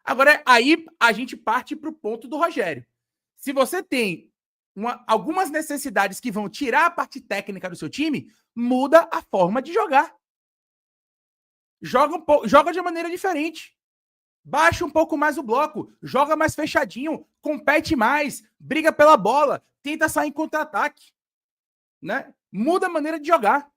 Agora, aí a gente parte para o ponto do Rogério. Se você tem algumas necessidades que vão tirar a parte técnica do seu time, muda a forma de jogar. Joga de maneira diferente. Baixa um pouco mais o bloco, joga mais fechadinho, compete mais, briga pela bola, tenta sair em contra-ataque. Né? Muda a maneira de jogar.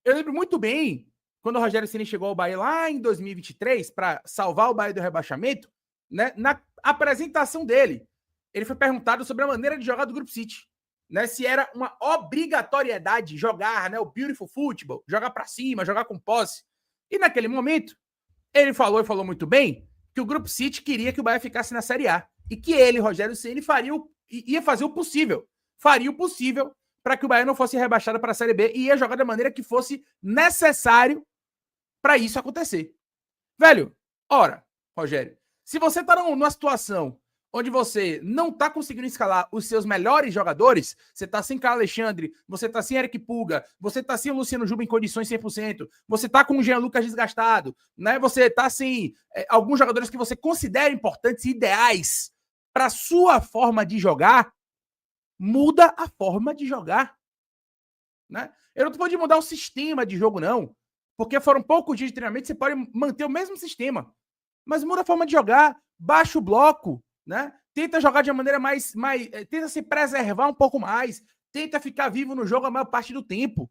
Eu lembro muito bem quando o Rogério Ceni chegou ao Bahia lá em 2023 para salvar o Bahia do rebaixamento, né? Na apresentação dele, ele foi perguntado sobre a maneira de jogar do Grupo City, né? Se era uma obrigatoriedade jogar, né? O beautiful football, jogar para cima, jogar com posse. E naquele momento, ele falou muito bem, que o Grupo City queria que o Bahia ficasse na Série A e que ele, Rogério Ceni, ia fazer o possível, faria o possível para que o Bahia não fosse rebaixado para a Série B e ia jogar da maneira que fosse necessário para isso acontecer. Velho, ora, Rogério, se você está numa situação onde você não está conseguindo escalar os seus melhores jogadores, você está sem Carlos Alexandre, você está sem Eric Puga, você está sem o Luciano Juba em condições 100%, você está com o Jean Lucas desgastado, né? Você está sem alguns jogadores que você considera importantes e ideais para sua forma de jogar, muda a forma de jogar. Né? Eu não estou falando de mudar o sistema de jogo, não. Porque foram poucos dias de treinamento, você pode manter o mesmo sistema. Mas muda a forma de jogar, baixa o bloco, né? Tenta jogar de uma maneira mais. Tenta se preservar um pouco mais. Tenta ficar vivo no jogo a maior parte do tempo.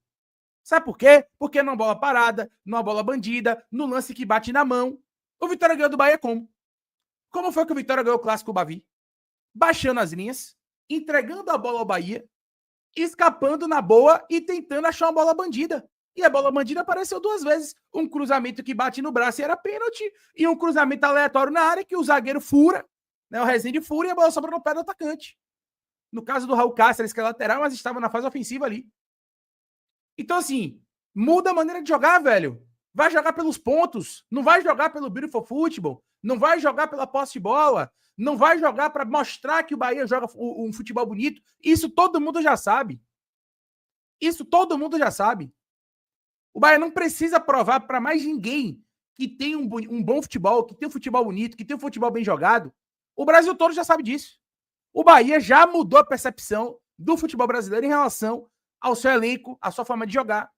Sabe por quê? Porque numa bola parada, numa bola bandida, no lance que bate na mão. O Vitória ganhou do Bahia como? Como foi que o Vitória ganhou o Clássico Bavi? Baixando as linhas, entregando a bola ao Bahia, escapando na boa e tentando achar uma bola bandida. E a bola bandida apareceu duas vezes. Um cruzamento que bate no braço e era pênalti, e um cruzamento aleatório na área que o zagueiro fura, né, o Rezende fura, e a bola sobra no pé do atacante. No caso do Raul Cáceres, que é lateral, mas estava na fase ofensiva ali. Então, assim, muda a maneira de jogar, velho. Vai jogar pelos pontos, não vai jogar pelo beautiful football, não vai jogar pela posse de bola, não vai jogar para mostrar que o Bahia joga um futebol bonito. Isso todo mundo já sabe. Isso todo mundo já sabe. O Bahia não precisa provar para mais ninguém que tem um bom futebol, que tem um futebol bonito, que tem um futebol bem jogado. O Brasil todo já sabe disso. O Bahia já mudou a percepção do futebol brasileiro em relação ao seu elenco, à sua forma de jogar.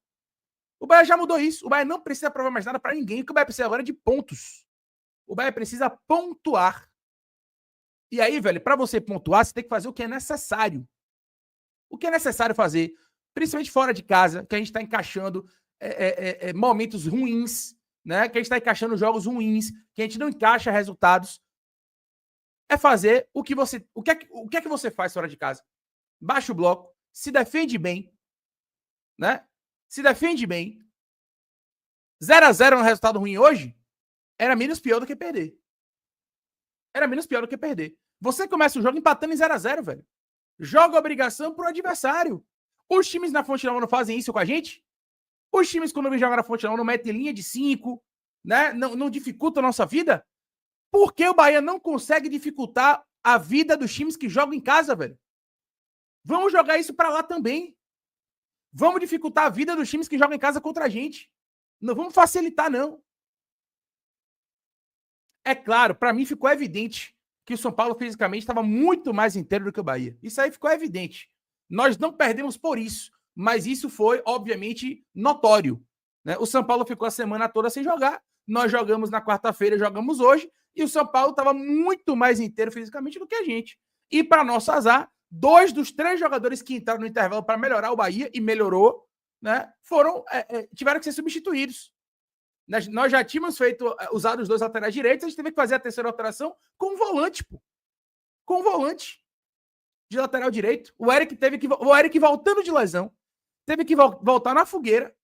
O Bahia já mudou isso. O Bahia não precisa provar mais nada para ninguém. O que o Bahia precisa agora é de pontos. O Bahia precisa pontuar. E aí, velho, para você pontuar, você tem que fazer o que é necessário. O que é necessário fazer, principalmente fora de casa, que a gente está encaixando momentos ruins, né? Que a gente está encaixando jogos ruins, que a gente não encaixa resultados, é fazer o que você... O que é que você faz fora de casa? Baixa o bloco, se defende bem, né? Se defende bem. 0-0 é um resultado ruim hoje, era menos pior do que perder. Era menos pior do que perder. Você começa o jogo empatando em 0-0, velho. Joga a obrigação pro adversário. Os times na Fonte Nova não fazem isso com a gente? Os times, quando vem jogar na Fonte Nova, não metem linha de 5, né? Não dificultam a nossa vida? Por que o Bahia não consegue dificultar a vida dos times que jogam em casa, velho? Vamos jogar isso pra lá também. Vamos dificultar a vida dos times que jogam em casa contra a gente. Não vamos facilitar, não. É claro, pra mim ficou evidente que o São Paulo fisicamente estava muito mais inteiro do que o Bahia. Isso aí ficou evidente. Nós não perdemos por isso, mas isso foi, obviamente, notório. Né? O São Paulo ficou a semana toda sem jogar, nós jogamos na quarta-feira, jogamos hoje, e o São Paulo estava muito mais inteiro fisicamente do que a gente. E, para nosso azar, 2 dos 3 jogadores que entraram no intervalo para melhorar o Bahia, e melhorou, né, tiveram que ser substituídos. Nós já tínhamos usado os 2 laterais direitos, a gente teve que fazer a terceira alteração com um volante, pô. Com um volante de lateral direito. O Eric voltando de lesão, teve que voltar na fogueira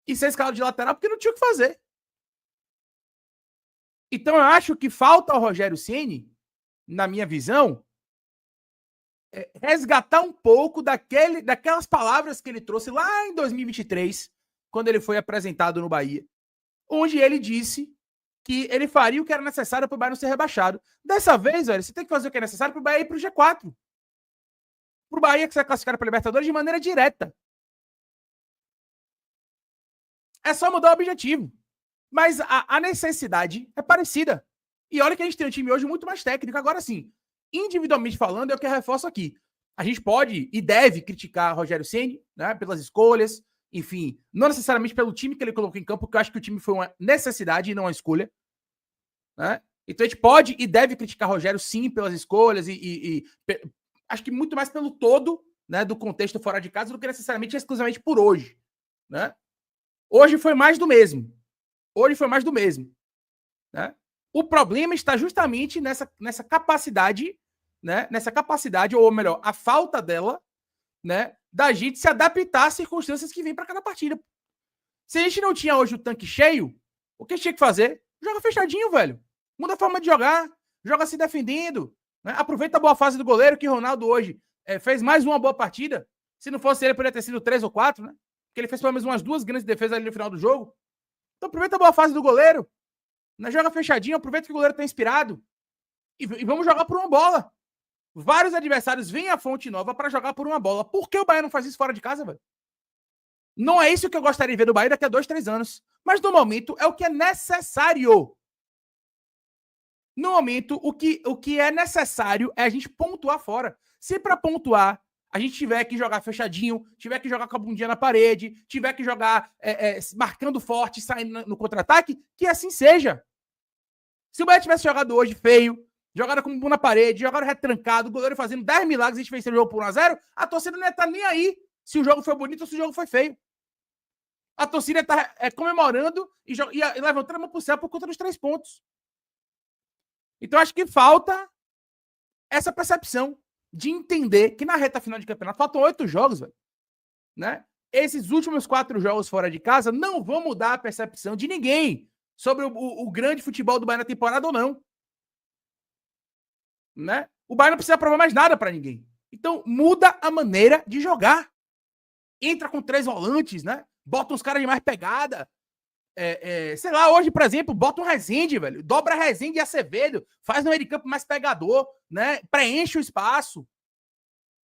e ser escalado de lateral porque não tinha o que fazer. Então eu acho que falta ao Rogério Ceni, na minha visão, resgatar um pouco daquelas palavras que ele trouxe lá em 2023, quando ele foi apresentado no Bahia, onde ele disse que ele faria o que era necessário para o Bahia não ser rebaixado. Dessa vez, velho, você tem que fazer o que é necessário para o Bahia ir para o G4. Para o Bahia que você classificar para a Libertadores de maneira direta. É só mudar o objetivo. Mas a necessidade é parecida. E olha que a gente tem um time hoje muito mais técnico. Agora sim, individualmente falando, é o que eu reforço aqui. A gente pode e deve criticar Rogério Ceni, né, pelas escolhas, enfim, não necessariamente pelo time que ele colocou em campo, porque eu acho que o time foi uma necessidade e não uma escolha, né? Então a gente pode e deve criticar Rogério sim pelas escolhas acho que muito mais pelo todo, né, do contexto fora de casa do que necessariamente exclusivamente por hoje, né? Hoje foi mais do mesmo. Hoje foi mais do mesmo, né? O problema está justamente nessa capacidade, né? Nessa capacidade, ou melhor, a falta dela, né? Da gente se adaptar às circunstâncias que vêm para cada partida. Se a gente não tinha hoje o tanque cheio, o que a gente tinha que fazer? Joga fechadinho, velho. Muda a forma de jogar. Joga se defendendo. Né? Aproveita a boa fase do goleiro, que Ronaldo hoje fez mais uma boa partida. Se não fosse ele, poderia ter sido 3 ou 4, né? Porque ele fez pelo menos umas 2 grandes defesas ali no final do jogo. Então aproveita a boa fase do goleiro. Né? Joga fechadinho, aproveita que o goleiro tá inspirado. E vamos jogar por uma bola. Vários adversários vêm à Fonte Nova para jogar por uma bola. Por que o Bahia não faz isso fora de casa, velho? Não é isso que eu gostaria de ver do Bahia daqui a 2, 3 anos. Mas no momento é o que é necessário. No momento, o que é necessário é a gente pontuar fora. Se para pontuar a gente tiver que jogar fechadinho, tiver que jogar com a bundinha na parede, tiver que jogar marcando forte, saindo no contra-ataque, que assim seja. Se o Bahia tivesse jogado hoje feio, jogado com o bumbum na parede, jogado retrancado, o goleiro fazendo 10 milagres e a gente venceu o jogo por 1-0, a torcida não ia estar nem aí se o jogo foi bonito ou se o jogo foi feio. A torcida está comemorando e levantando a mão pro céu por conta dos 3 pontos. Então, acho que falta essa percepção de entender que na reta final de campeonato faltam 8 jogos, velho. Né? Esses últimos 4 jogos fora de casa não vão mudar a percepção de ninguém sobre o grande futebol do Bahia na temporada ou não. Né? O Bahia não precisa provar mais nada para ninguém. Então, muda a maneira de jogar. Entra com 3 volantes, né? Bota uns caras de mais pegada. Sei lá, hoje, por exemplo, bota um Rezende, velho. Dobra Rezende e Acevedo. Faz no meio de campo mais pegador, né? Preenche o espaço.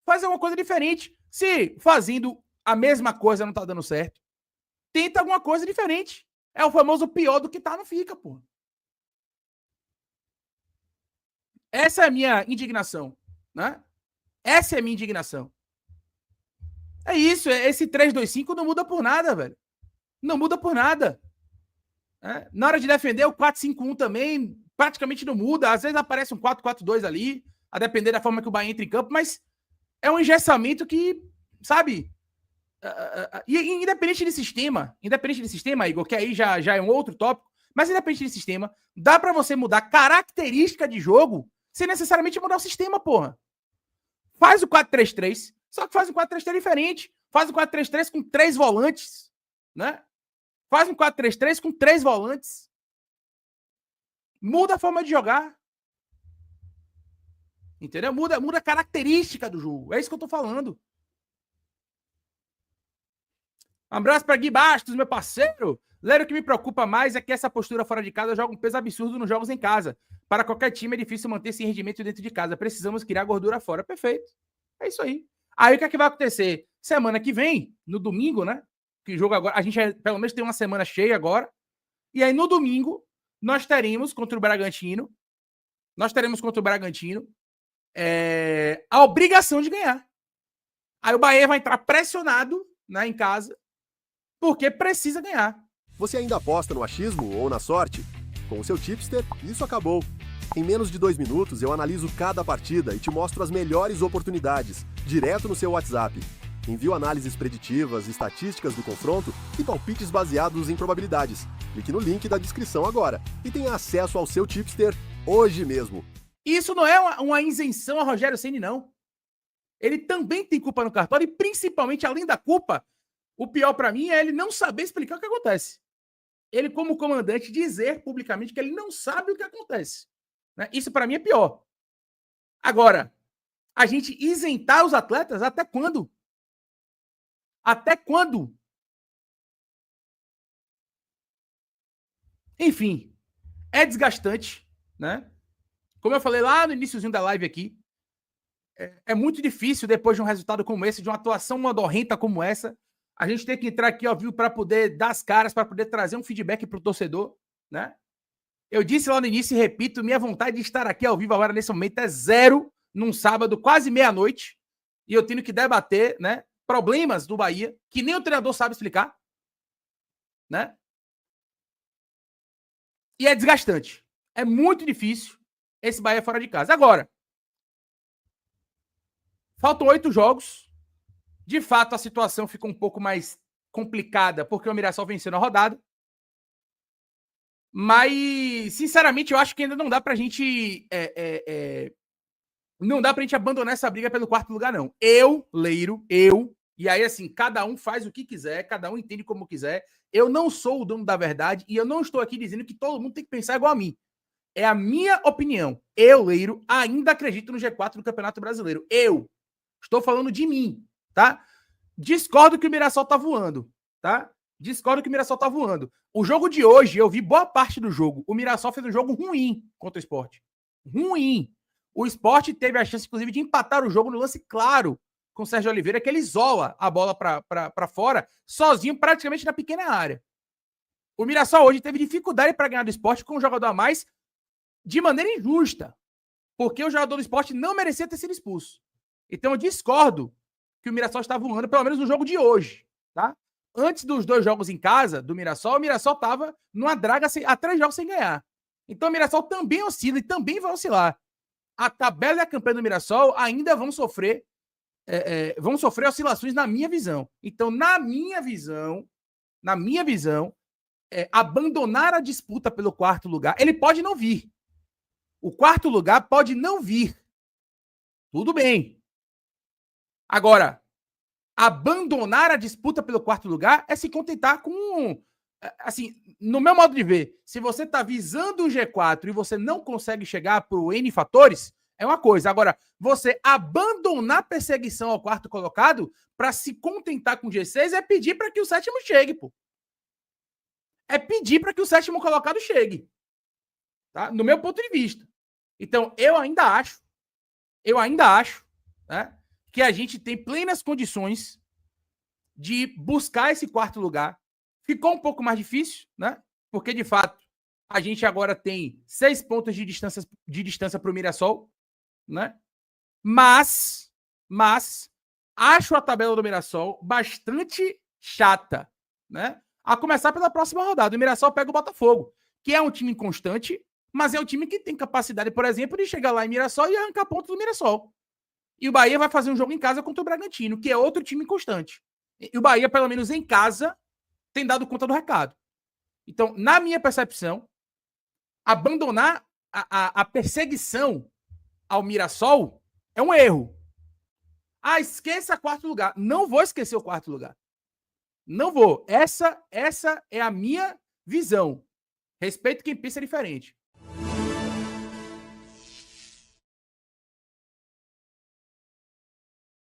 Faz alguma coisa diferente. Se fazendo a mesma coisa não tá dando certo, tenta alguma coisa diferente. É o famoso pior do que tá, não fica, pô. Essa é a minha indignação, né? Essa é a minha indignação. É isso, esse 3-2-5 não muda por nada, velho. Não muda por nada. Na hora de defender, o 4-5-1 também praticamente não muda. Às vezes aparece um 4-4-2 ali, a depender da forma que o Bahia entra em campo, mas é um engessamento que, sabe... Independente de sistema, Igor, que aí já é um outro tópico, mas independente de sistema, dá pra você mudar característica de jogo sem necessariamente mudar o sistema, porra. Faz o 4-3-3, só que faz um 4-3-3 diferente. Faz um 4-3-3 com 3 volantes, né? Faz um 4-3-3 com 3 volantes. Muda a forma de jogar. Entendeu? Muda a característica do jogo. É isso que eu tô falando. Um abraço para Gui Bastos, meu parceiro. Léo, o que me preocupa mais é que essa postura fora de casa joga um peso absurdo nos jogos em casa. Para qualquer time é difícil manter esse rendimento dentro de casa. Precisamos criar gordura fora. Perfeito. É isso aí. Aí o que é que vai acontecer? Semana que vem, no domingo, né? Que jogo agora, a gente pelo menos tem uma semana cheia agora. E aí no domingo, nós teremos contra o Bragantino. A obrigação de ganhar. Aí o Bahia vai entrar pressionado, né, em casa, porque precisa ganhar. Você ainda aposta no achismo ou na sorte? Com o seu tipster, isso acabou. Em menos de 2 minutos, eu analiso cada partida e te mostro as melhores oportunidades, direto no seu WhatsApp. Envio análises preditivas, estatísticas do confronto e palpites baseados em probabilidades. Clique no link da descrição agora e tenha acesso ao seu tipster hoje mesmo. Isso não é uma isenção a Rogério Ceni, não. Ele também tem culpa no cartório e, principalmente, além da culpa, o pior para mim é ele não saber explicar o que acontece. Ele, como comandante, dizer publicamente que ele não sabe o que acontece. Né? Isso, para mim, é pior. Agora, a gente isentar os atletas até quando? Até quando? Enfim, é desgastante, né? Como eu falei lá no iniciozinho da live aqui, é muito difícil, depois de um resultado como esse, de uma atuação modorrenta como essa, a gente ter que entrar aqui ao vivo para poder dar as caras, para poder trazer um feedback para o torcedor, né? Eu disse lá no início e repito, minha vontade de estar aqui ao vivo agora nesse momento é zero, num sábado, quase meia-noite, e eu tenho que debater, né, problemas do Bahia, que nem o treinador sabe explicar, né? E é desgastante. É muito difícil esse Bahia fora de casa. Agora, faltam 8 jogos. De fato, a situação ficou um pouco mais complicada, porque o Mirassol venceu na rodada. Mas, sinceramente, eu acho que ainda não dá pra gente... não dá pra gente abandonar essa briga pelo quarto lugar, não. Leiro, e aí, assim, cada um faz o que quiser, cada um entende como quiser. Eu não sou o dono da verdade e eu não estou aqui dizendo que todo mundo tem que pensar igual a mim. É a minha opinião. Eu, Leiro, ainda acredito no G4 do Campeonato Brasileiro. Eu estou falando de mim, tá? Discordo que o Mirassol tá voando, tá? Discordo que o Mirassol tá voando. O jogo de hoje, eu vi boa parte do jogo. O Mirassol fez um jogo ruim contra o Sport. Ruim. O Sport teve a chance, inclusive, de empatar o jogo no lance claro com o Sérgio Oliveira, que ele isola a bola para fora, sozinho, praticamente na pequena área. O Mirassol hoje teve dificuldade para ganhar do Sport com um jogador a mais de maneira injusta, porque o jogador do Sport não merecia ter sido expulso. Então eu discordo que o Mirassol está voando, pelo menos no jogo de hoje, tá? Antes dos 2 jogos em casa do Mirassol, o Mirassol estava numa draga há 3 jogos sem ganhar. Então o Mirassol também oscila e também vai oscilar. A tabela e a campanha do Mirassol ainda vão sofrer oscilações na minha visão. Então, na minha visão, abandonar a disputa pelo quarto lugar, ele pode não vir. O quarto lugar pode não vir. Tudo bem. Agora, abandonar a disputa pelo quarto lugar é se contentar com... Assim, no meu modo de ver, se você está visando o G4 e você não consegue chegar por N fatores, é uma coisa. Agora, você abandonar a perseguição ao quarto colocado para se contentar com o G6 é pedir para que o sétimo chegue, pô. É pedir para que o sétimo colocado chegue. Tá? No meu ponto de vista. Então, eu ainda acho, né, que a gente tem plenas condições de buscar esse quarto lugar. Ficou um pouco mais difícil, né? Porque, de fato, a gente agora tem 6 pontos de distância para o Mirassol, né? Mas acho a tabela do Mirassol bastante chata, né? A começar pela próxima rodada. O Mirassol pega o Botafogo, que é um time inconstante, mas é um time que tem capacidade, por exemplo, de chegar lá em Mirassol e arrancar pontos do Mirassol. E o Bahia vai fazer um jogo em casa contra o Bragantino, que é outro time inconstante. E o Bahia, pelo menos em casa, tem dado conta do recado. Então, na minha percepção, abandonar a perseguição ao Mirassol é um erro. Ah, esqueça quarto lugar. Não vou esquecer o quarto lugar. Não vou. Essa é a minha visão. Respeito quem pensa diferente.